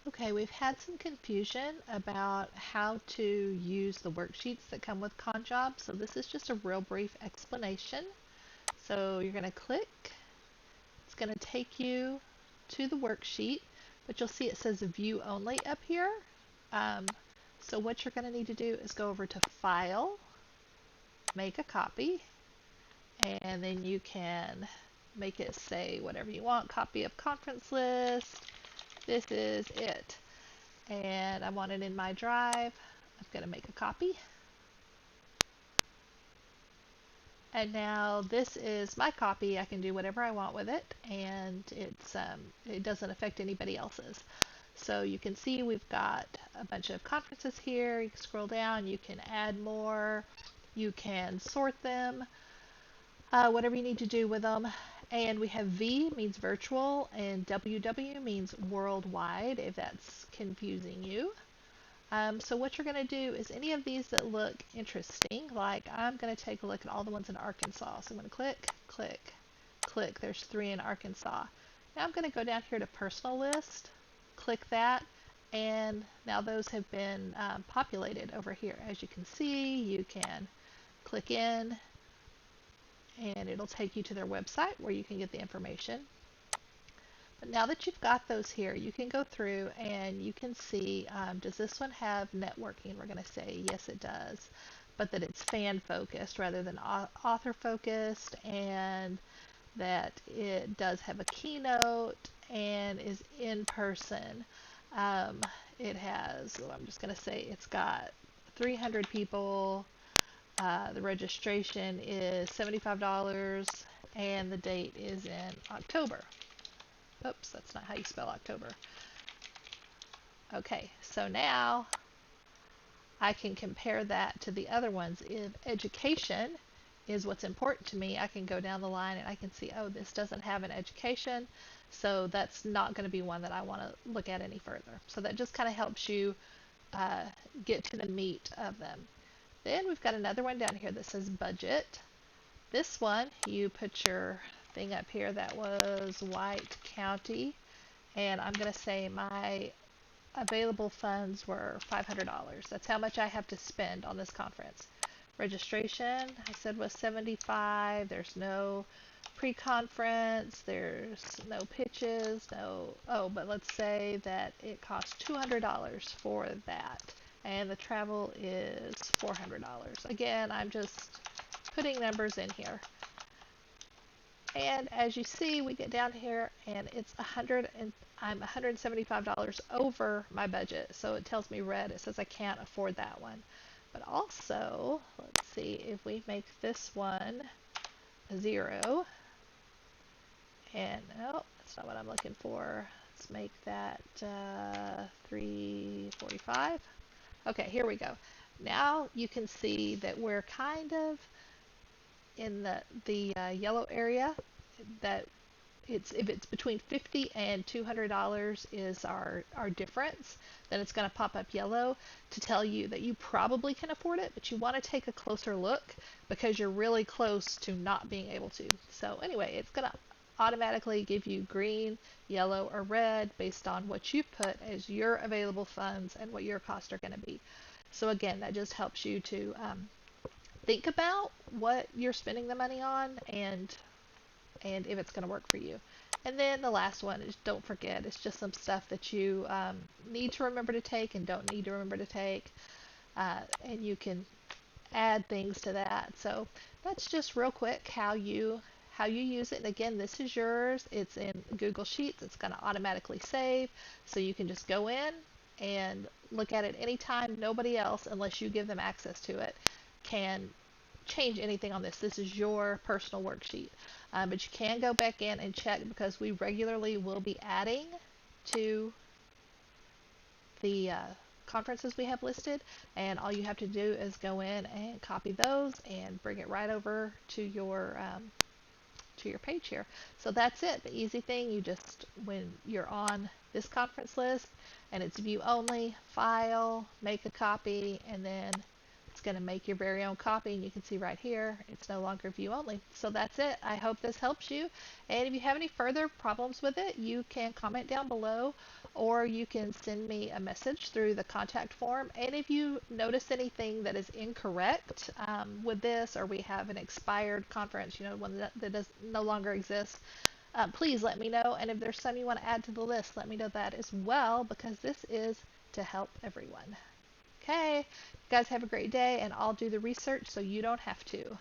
Okay, we've had some confusion about how to use the worksheets that come with ConJob, so this is just a real brief explanation. So you're going to click, it's going to take you to the worksheet, but you'll see it says view only up here. Um, so what you're going to need to do is go over to File, make a copy, and then you can make it say whatever you want, copy of conference list, this is it. And I want it in my drive. I'm going to make a copy. And now this is my copy. I can do whatever I want with it, and it doesn't affect anybody else's. So you can see we've got a bunch of conferences here. You can scroll down, you can add more, you can sort them, whatever you need to do with them. And we have V means virtual, and WW means worldwide, if that's confusing you. So what you're going to do is any of these that look interesting, like I'm going to take a look at all the ones in Arkansas. So I'm going to click, click, click. There's 3 in Arkansas. Now I'm going to go down here to personal list, click that, and now those have been populated over here. As you can see, you can click in and it'll take you to their website where you can get the information. But now that you've got those here, you can go through and you can see, does this one have networking? We're going to say yes, it does, but that it's fan focused rather than author focused, and that it does have a keynote and is in person. Um, it has, well, I'm just going to say it's got 300 people. The registration is $75 and the date is in October. Oops, that's not how you spell October. Okay, so now I can compare that to the other ones. If education is what's important to me, I can go down the line and I can see, oh, this doesn't have an education, so that's not going to be one that I want to look at any further. So that just kind of helps you uh, get to the meat of them. Then we've got another one down here that says budget. This one, you put your thing up here that was White County, and I'm going to say my available funds were $500. That's how much I have to spend on this conference. Registration, I said, was $75. There's no pre-conference, there's no pitches, no, oh, but let's say that it costs $200 for that, and the travel is $400. Again, I'm just putting numbers in here. And as you see, we get down here and it's 100 and I'm $175 over my budget. So it tells me red. It says I can't afford that one. But also, let's see if we make this one a 0. And no, that's not what I'm looking for. Let's make that 345. Okay, here we go. Now you can see that we're kind of in the yellow area, that it's, if it's between $50 and $200 is our difference, then it's going to pop up yellow to tell you that you probably can afford it, but you want to take a closer look because you're really close to not being able to. So anyway, it's going to automatically give you green, yellow, or red based on what you put as your available funds and what your costs are going to be. So again, that just helps you to think about what you're spending the money on and if it's going to work for you. And then the last one is don't forget. It's just some stuff that you need to remember to take and don't need to remember to take. And you can add things to that. So that's just real quick how you use it. And again, this is yours. It's in Google Sheets. It's going to automatically save. So you can just go in and look at it anytime. Nobody else, unless you give them access to it, can change anything on this. This is your personal worksheet. But you can go back in and check because we regularly will be adding to the conferences we have listed, and all you have to do is go in and copy those and bring it right over to your page here. So that's it. The easy thing, you just, when you're on this conference list and it's view only, file, make a copy, and then it's going to make your very own copy, and you can see right here it's no longer view only. So that's it. I hope this helps you, and if you have any further problems with it, you can comment down below, or you can send me a message through the contact form. And if you notice anything that is incorrect with this, or we have an expired conference, one that does no longer exist, please let me know. And if there's some you want to add to the list, let me know that as well, because this is to help everyone. Okay, you guys have a great day, and I'll do the research so you don't have to.